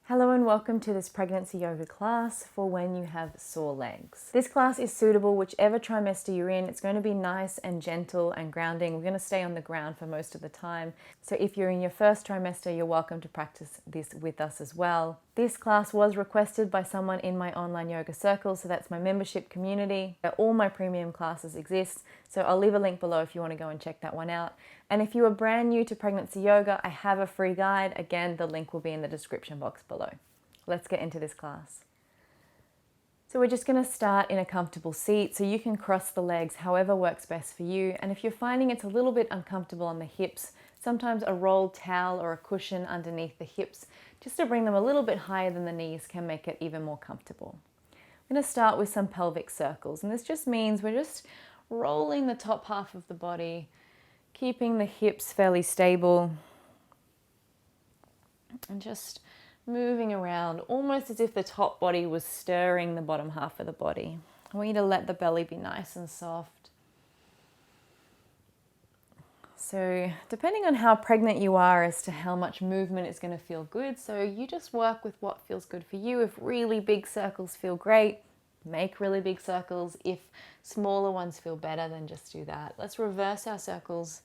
Hello and welcome to this pregnancy yoga class for when you have sore legs. This class is suitable whichever trimester you're in. It's going to be nice and gentle and grounding. We're going to stay on the ground for most of the time. So if you're in your first trimester, you're welcome to practice this with us as well. This class was requested by someone in my online yoga circle, so that's my membership community. All my premium classes exist, so I'll leave a link below if you want to go and check that one out. And if you are brand new to pregnancy yoga, I have a free guide. Again, the link will be in the description box below. Let's get into this class. So we're just going to start in a comfortable seat, so you can cross the legs however works best for you. And if you're finding it's a little bit uncomfortable on the hips, sometimes a rolled towel or a cushion underneath the hips, just to bring them a little bit higher than the knees, can make it even more comfortable. I'm going to start with some pelvic circles, and this just means we're just rolling the top half of the body, keeping the hips fairly stable, and just moving around almost as if the top body was stirring the bottom half of the body. I want you to let the belly be nice and soft. So depending on how pregnant you are as to how much movement is going to feel good, so you just work with what feels good for you. If really big circles feel great, make really big circles. If smaller ones feel better, then just do that. Let's reverse our circles.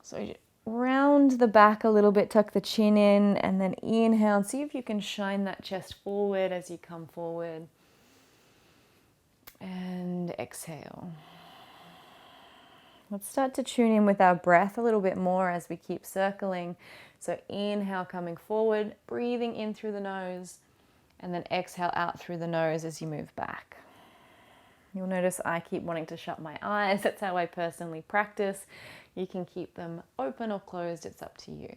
So round the back a little bit, tuck the chin in, and then inhale and see if you can shine that chest forward as you come forward. And exhale. Let's start to tune in with our breath a little bit more as we keep circling. So inhale, coming forward, breathing in through the nose, and then exhale out through the nose as you move back. You'll notice I keep wanting to shut my eyes. That's how I personally practice. You can keep them open or closed, it's up to you.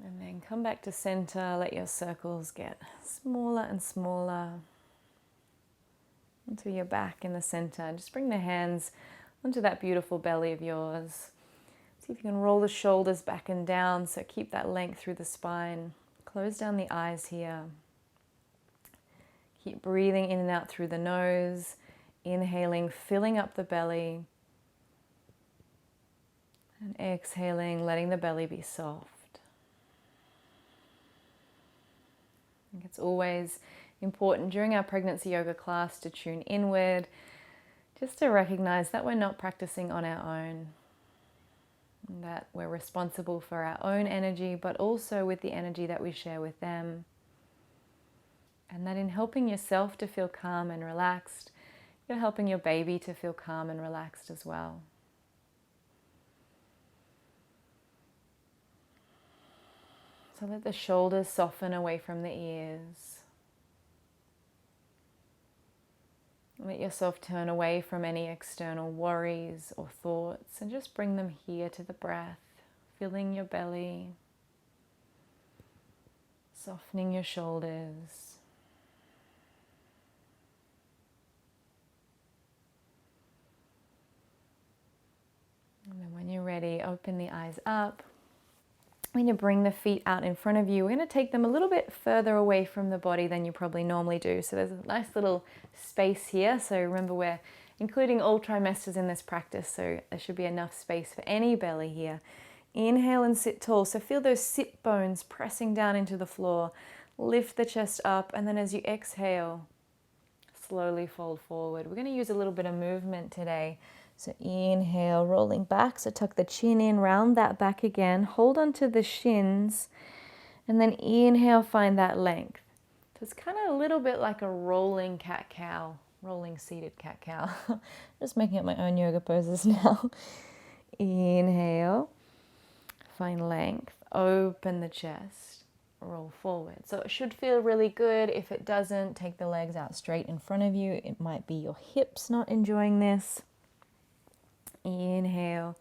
And then come back to center, let your circles get smaller and smaller until you're back in the center. Just bring the hands onto that beautiful belly of yours. See if you can roll the shoulders back and down, so keep that length through the spine. Close down the eyes here. Keep breathing in and out through the nose, inhaling, filling up the belly, and exhaling, letting the belly be soft. I think it's always important during our pregnancy yoga class to tune inward, just to recognize that we're not practicing on our own, that we're responsible for our own energy, but also with the energy that we share with them. And that in helping yourself to feel calm and relaxed, you're helping your baby to feel calm and relaxed as well. So let the shoulders soften away from the ears. Let yourself turn away from any external worries or thoughts and just bring them here to the breath, filling your belly, softening your shoulders. And then when you're ready, open the eyes up. When you bring the feet out in front of you, we're going to take them a little bit further away from the body than you probably normally do. So there's a nice little space here. So remember, we're including all trimesters in this practice, so there should be enough space for any belly here. Inhale and sit tall. So feel those sit bones pressing down into the floor. Lift the chest up, and then as you exhale, slowly fold forward. We're going to use a little bit of movement today. So inhale, rolling back, so tuck the chin in, round that back again, hold onto the shins, and then inhale, find that length. So it's kind of a little bit like a rolling cat-cow, rolling seated cat-cow. Just making up my own yoga poses now. Inhale, find length, open the chest, roll forward. So it should feel really good. If it doesn't, take the legs out straight in front of you. It might be your hips not enjoying this. Inhale,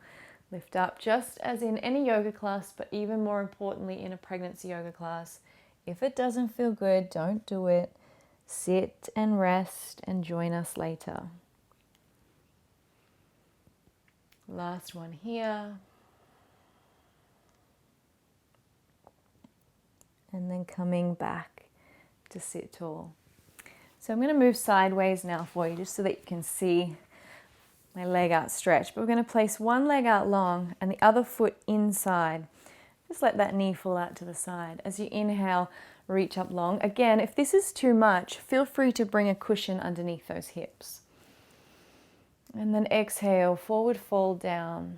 lift up, just as in any yoga class, but even more importantly in a pregnancy yoga class. If it doesn't feel good, don't do it. Sit and rest and join us later. Last one here. And then coming back to sit tall. So I'm going to move sideways now for you, just so that you can see my leg out stretched. But we're going to place one leg out long and the other foot inside. Just let that knee fall out to the side. As you inhale, reach up long. Again, if this is too much, feel free to bring a cushion underneath those hips. And then exhale, forward fold down.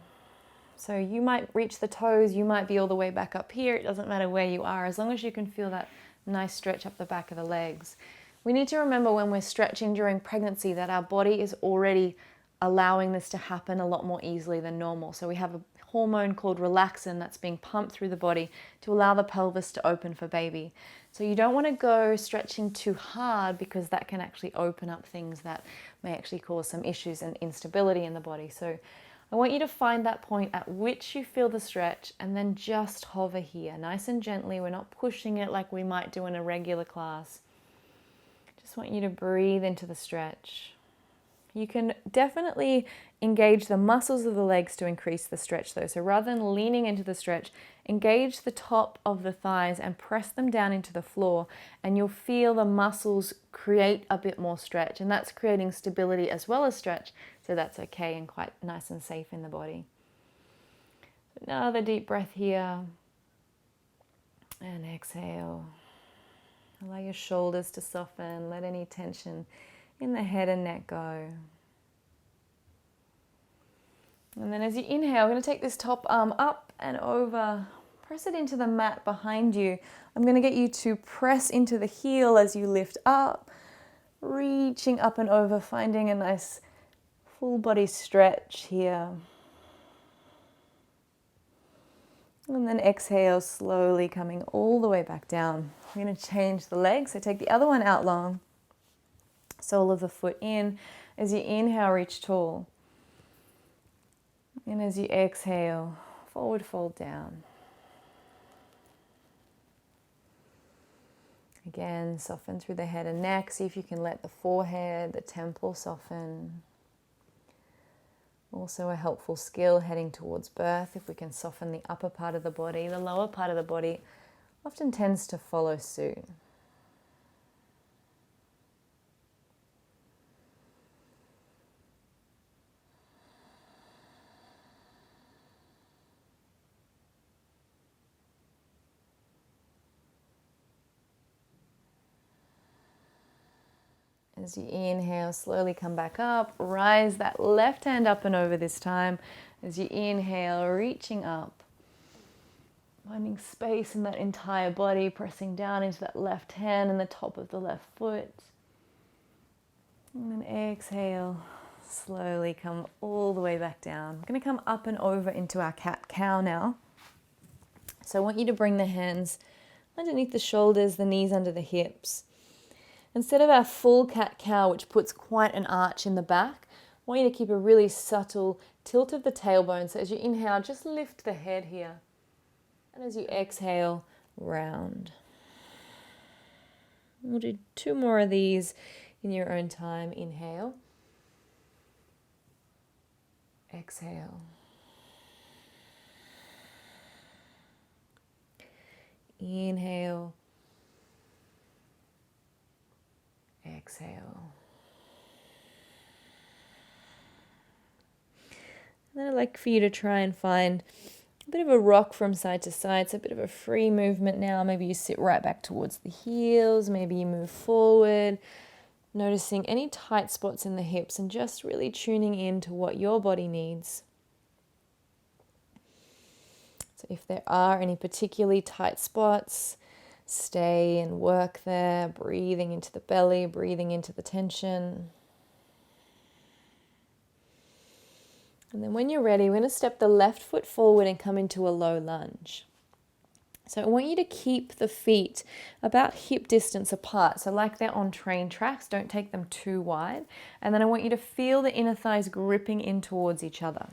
So you might reach the toes, you might be all the way back up here. It doesn't matter where you are, as long as you can feel that nice stretch up the back of the legs. We need to remember when we're stretching during pregnancy that our body is already allowing this to happen a lot more easily than normal. So we have a hormone called relaxin that's being pumped through the body to allow the pelvis to open for baby. So you don't want to go stretching too hard, because that can actually open up things that may actually cause some issues and instability in the body. So I want you to find that point at which you feel the stretch and then just hover here, nice and gently. We're not pushing it like we might do in a regular class. Just want you to breathe into the stretch. You can definitely engage the muscles of the legs to increase the stretch though. So rather than leaning into the stretch, engage the top of the thighs and press them down into the floor, and you'll feel the muscles create a bit more stretch, and that's creating stability as well as stretch. So that's okay and quite nice and safe in the body. Another deep breath here. And exhale. Allow your shoulders to soften. Let any tension in the head and neck go. And then as you inhale, I'm going to take this top arm up and over. Press it into the mat behind you. I'm going to get you to press into the heel as you lift up, reaching up and over, finding a nice full body stretch here. And then exhale, slowly coming all the way back down. I'm going to change the legs, so take the other one out long. Sole of the foot in. As you inhale, reach tall. And as you exhale, forward fold down. Again, soften through the head and neck. See if you can let the forehead, the temple soften. Also a helpful skill heading towards birth. If we can soften the upper part of the body, the lower part of the body often tends to follow suit. As you inhale, slowly come back up. Rise that left hand up and over this time. As you inhale, reaching up. Finding space in that entire body, pressing down into that left hand and the top of the left foot. And then exhale, slowly come all the way back down. I'm going to come up and over into our cat-cow now. So I want you to bring the hands underneath the shoulders, the knees under the hips. Instead of our full cat-cow, which puts quite an arch in the back, I want you to keep a really subtle tilt of the tailbone. So as you inhale, just lift the head here. And as you exhale, round. We'll do 2 more of these in your own time. Inhale. Exhale. Inhale. Exhale. And then I'd like for you to try and find a bit of a rock from side to side. So a bit of a free movement now. Maybe you sit right back towards the heels. Maybe you move forward. Noticing any tight spots in the hips and just really tuning in to what your body needs. So if there are any particularly tight spots, stay and work there, breathing into the belly, breathing into the tension. And then when you're ready, we're going to step the left foot forward and come into a low lunge. So I want you to keep the feet about hip distance apart. So like they're on train tracks, don't take them too wide. And then I want you to feel the inner thighs gripping in towards each other.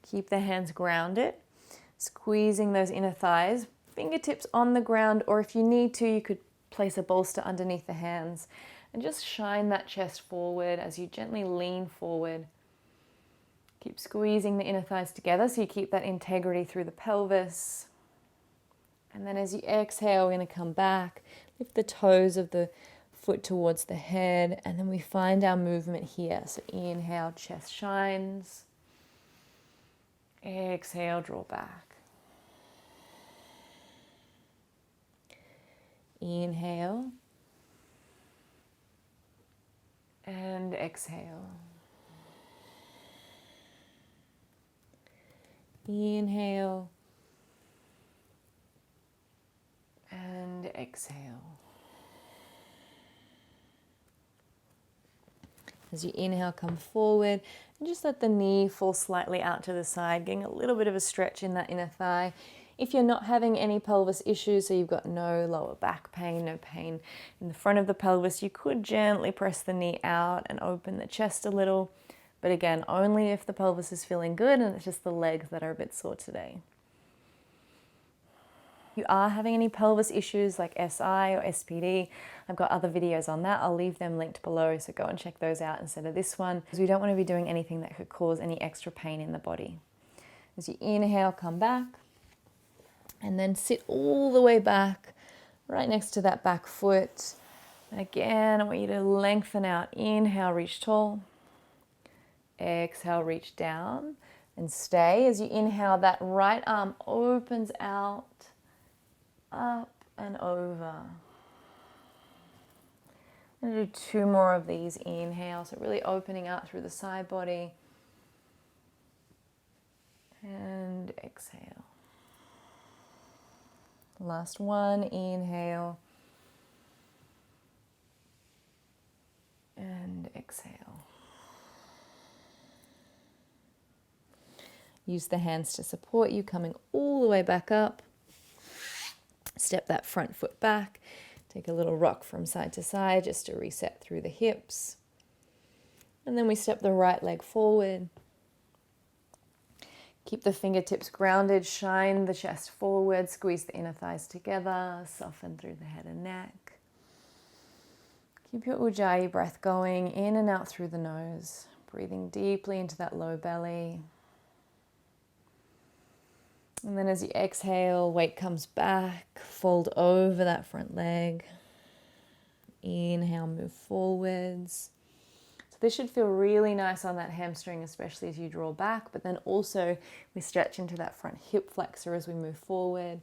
Keep the hands grounded, squeezing those inner thighs, fingertips on the ground, or if you need to, you could place a bolster underneath the hands and just shine that chest forward as you gently lean forward. Keep squeezing the inner thighs together so you keep that integrity through the pelvis. And then as you exhale, we're going to come back, lift the toes of the foot towards the head, and then we find our movement here. So inhale, chest shines. Exhale, draw back. Inhale. And exhale. Inhale. And exhale. As you inhale, come forward and just let the knee fall slightly out to the side, getting a little bit of a stretch in that inner thigh. If you're not having any pelvis issues, so you've got no lower back pain, no pain in the front of the pelvis, you could gently press the knee out and open the chest a little. But again, only if the pelvis is feeling good and it's just the legs that are a bit sore today. If you are having any pelvis issues like SI or SPD, I've got other videos on that. I'll leave them linked below, so go and check those out instead of this one, because we don't want to be doing anything that could cause any extra pain in the body. As you inhale, come back, and then sit all the way back, right next to that back foot. Again, I want you to lengthen out. Inhale, reach tall. Exhale, reach down and stay. As you inhale, that right arm opens out, up and over. I'm going to do 2 more of these inhales, so really opening out through the side body. And exhale. Last one, inhale. And exhale. Use the hands to support you, coming all the way back up. Step that front foot back. Take a little rock from side to side just to reset through the hips. And then we step the right leg forward. Keep the fingertips grounded, shine the chest forward, squeeze the inner thighs together, soften through the head and neck. Keep your Ujjayi breath going in and out through the nose, breathing deeply into that low belly. And then as you exhale, weight comes back, fold over that front leg. Inhale, move forwards. So this should feel really nice on that hamstring, especially as you draw back, but then also we stretch into that front hip flexor as we move forward.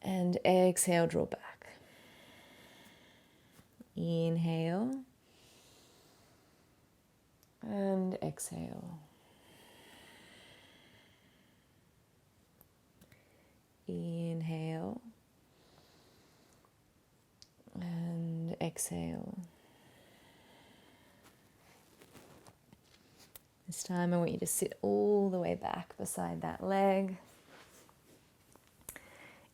And exhale, draw back. Inhale. And exhale. Inhale and exhale. This time I want you to sit all the way back beside that leg.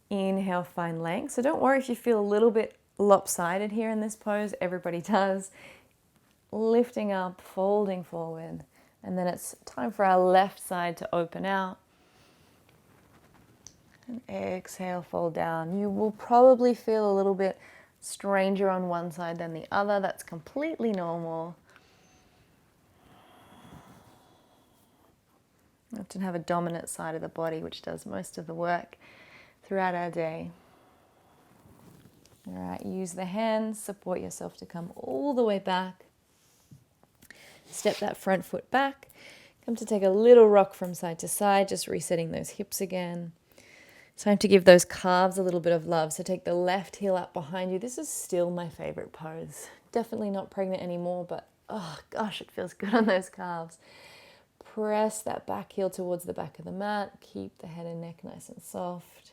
Inhale, find length. So don't worry if you feel a little bit lopsided here in this pose. Everybody does. Lifting up, folding forward. And then it's time for our left side to open out. And exhale, fold down. You will probably feel a little bit stranger on one side than the other. That's completely normal. We often have a dominant side of the body which does most of the work throughout our day. All right, use the hands, support yourself to come all the way back. Step that front foot back. Come to take a little rock from side to side, just resetting those hips again. Time to give those calves a little bit of love. So take the left heel up behind you. This is still my favorite pose. Definitely not pregnant anymore, but oh gosh, it feels good on those calves. Press that back heel towards the back of the mat. Keep the head and neck nice and soft.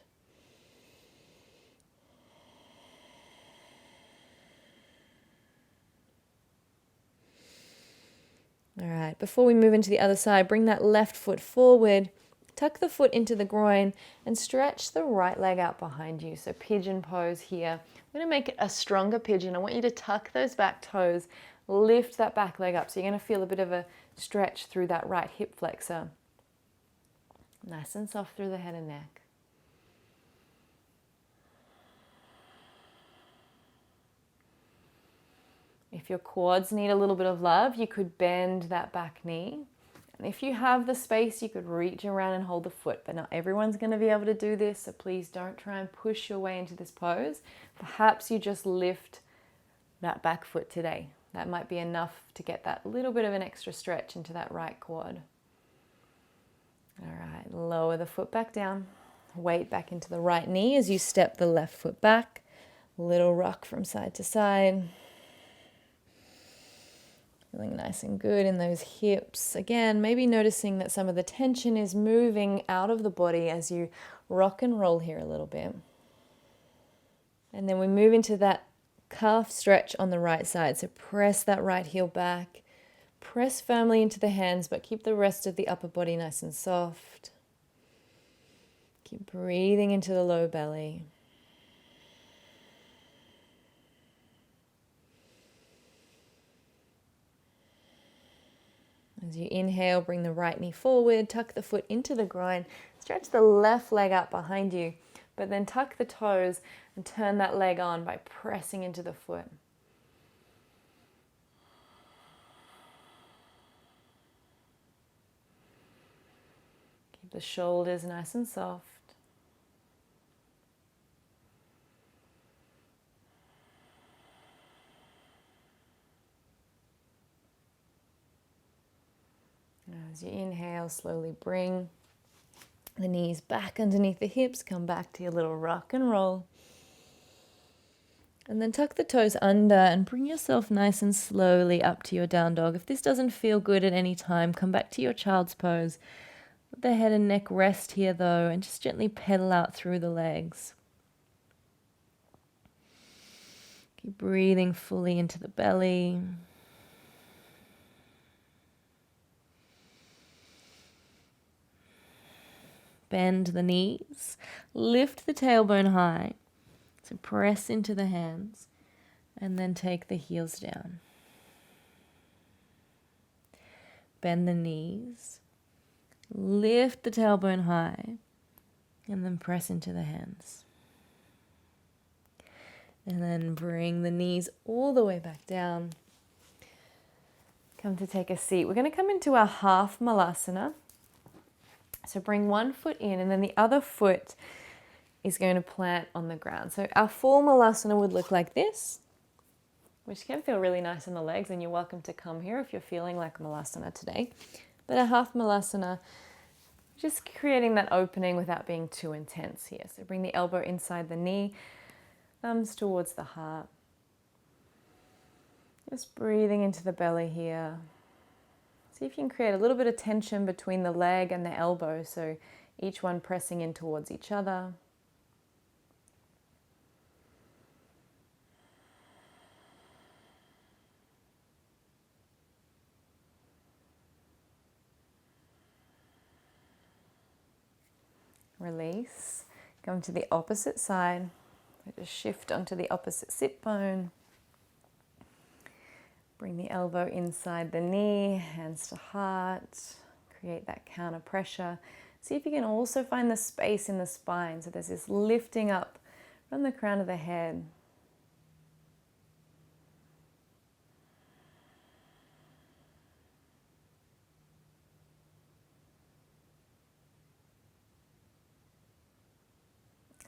All right, before we move into the other side, bring that left foot forward. Tuck the foot into the groin and stretch the right leg out behind you. So pigeon pose here. I'm going to make it a stronger pigeon. I want you to tuck those back toes, lift that back leg up. So you're going to feel a bit of a stretch through that right hip flexor. Nice and soft through the head and neck. If your quads need a little bit of love, you could bend that back knee And if you have the space, you could reach around and hold the foot, but not everyone's going to be able to do this, so please don't try and push your way into this pose. Perhaps you just lift that back foot today. That might be enough to get that little bit of an extra stretch into that right quad. All right, lower the foot back down. Weight back into the right knee as you step the left foot back. Little rock from side to side. Feeling nice and good in those hips. Again, maybe noticing that some of the tension is moving out of the body as you rock and roll here a little bit. And then we move into that calf stretch on the right side. So press that right heel back. Press firmly into the hands, but keep the rest of the upper body nice and soft. Keep breathing into the low belly. As you inhale, bring the right knee forward, tuck the foot into the groin, stretch the left leg out behind you, but then tuck the toes and turn that leg on by pressing into the foot. Keep the shoulders nice and soft. As you inhale, slowly bring the knees back underneath the hips, come back to your little rock and roll. And then tuck the toes under and bring yourself nice and slowly up to your down dog. If this doesn't feel good at any time, come back to your child's pose. Let the head and neck rest here though, and just gently pedal out through the legs. Keep breathing fully into the belly. Bend the knees, lift the tailbone high, so press into the hands, and then take the heels down. Bend the knees, lift the tailbone high, and then press into the hands. And then bring the knees all the way back down. Come to take a seat. We're going to come into our half malasana. So bring one foot in and then the other foot is going to plant on the ground. So our full malasana would look like this, which can feel really nice in the legs, and you're welcome to come here if you're feeling like malasana today. But a half malasana, just creating that opening without being too intense here. So bring the elbow inside the knee, thumbs towards the heart. Just breathing into the belly here. See if you can create a little bit of tension between the leg and the elbow, so each one pressing in towards each other. Release. Come to the opposite side. So just shift onto the opposite sit bone. Bring the elbow inside the knee, hands to heart. Create that counter pressure. See if you can also find the space in the spine. So there's this lifting up from the crown of the head.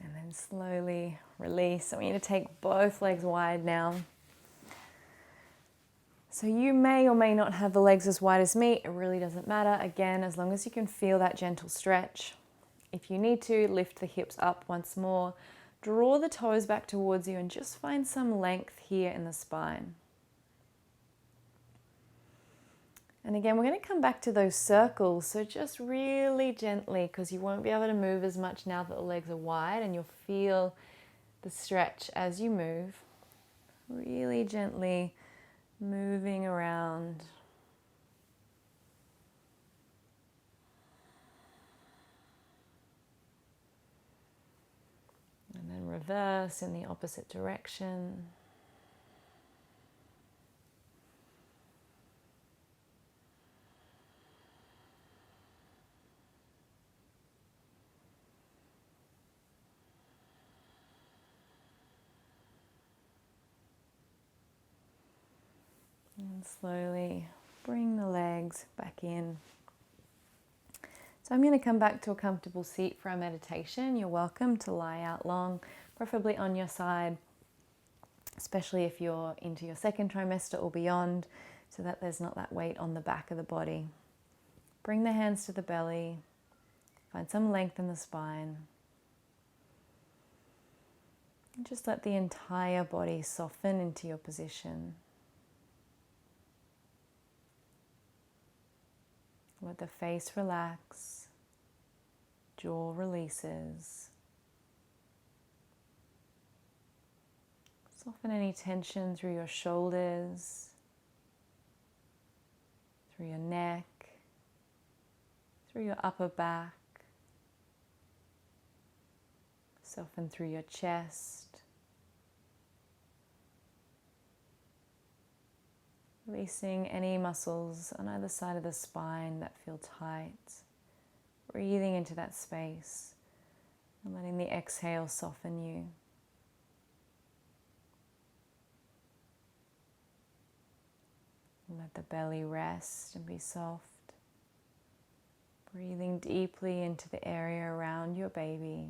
And then slowly release. I want you to take both legs wide now. So you may or may not have the legs as wide as me. It really doesn't matter. Again, as long as you can feel that gentle stretch. If you need to, lift the hips up once more. Draw the toes back towards you and just find some length here in the spine. And again, we're going to come back to those circles. So just really gently, because you won't be able to move as much now that the legs are wide, and you'll feel the stretch as you move. Really gently moving around. And then reverse in the opposite direction. And slowly bring the legs back in. So I'm going to come back to a comfortable seat for our meditation. You're welcome to lie out long, preferably on your side, especially if you're into your second trimester or beyond, so that there's not that weight on the back of the body. Bring the hands to the belly, find some length in the spine, and just let the entire body soften into your position. Let the face relax, jaw releases. Soften any tension through your shoulders, through your neck, through your upper back. Soften through your chest. Releasing any muscles on either side of the spine that feel tight. Breathing into that space and letting the exhale soften you. Let the belly rest and be soft. Breathing deeply into the area around your baby.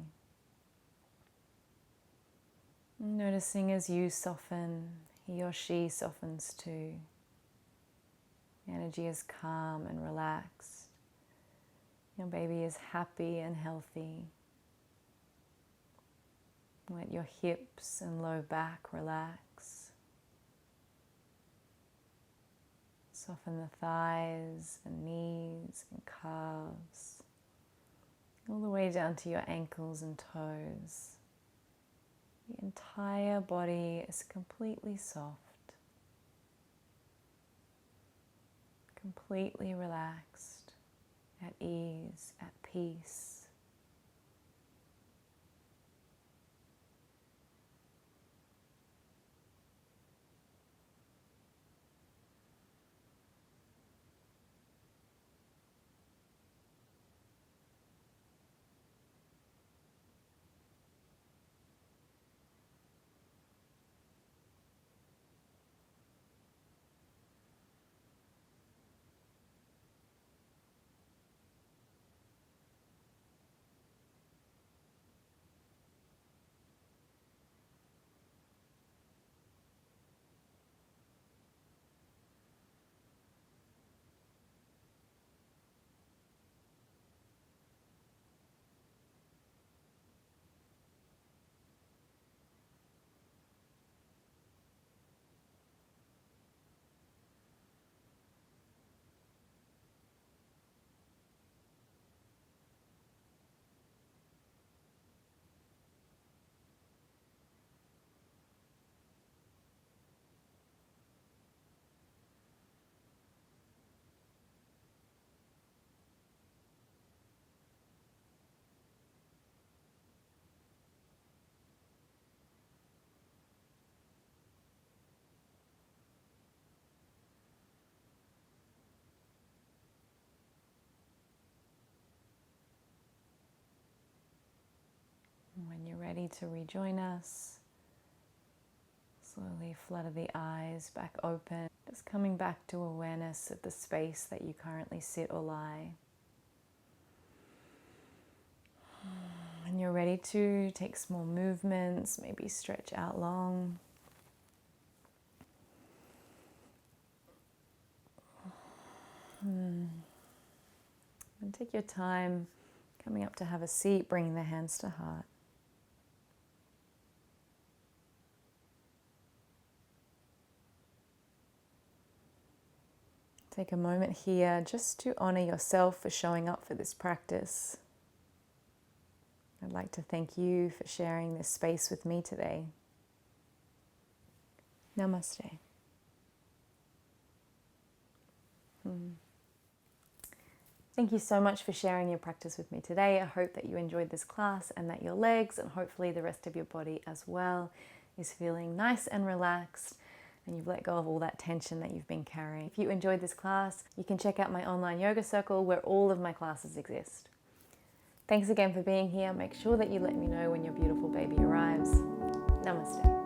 Noticing as you soften, he or she softens too. The energy is calm and relaxed. Your baby is happy and healthy. Let your hips and low back relax. Soften the thighs and knees and calves, all the way down to your ankles and toes. The entire body is completely soft, completely relaxed, at ease, at peace. When you're ready to rejoin us, slowly flutter the eyes back open, just coming back to awareness of the space that you currently sit or lie. When you're ready to take small movements, maybe stretch out long. And take your time coming up to have a seat, bringing the hands to heart. Take a moment here just to honor yourself for showing up for this practice. I'd like to thank you for sharing this space with me today. Namaste. Thank you so much for sharing your practice with me today. I hope that you enjoyed this class and that your legs and hopefully the rest of your body as well is feeling nice and relaxed and you've let go of all that tension that you've been carrying. If you enjoyed this class, you can check out my online yoga circle where all of my classes exist. Thanks again for being here. Make sure that you let me know when your beautiful baby arrives. Namaste.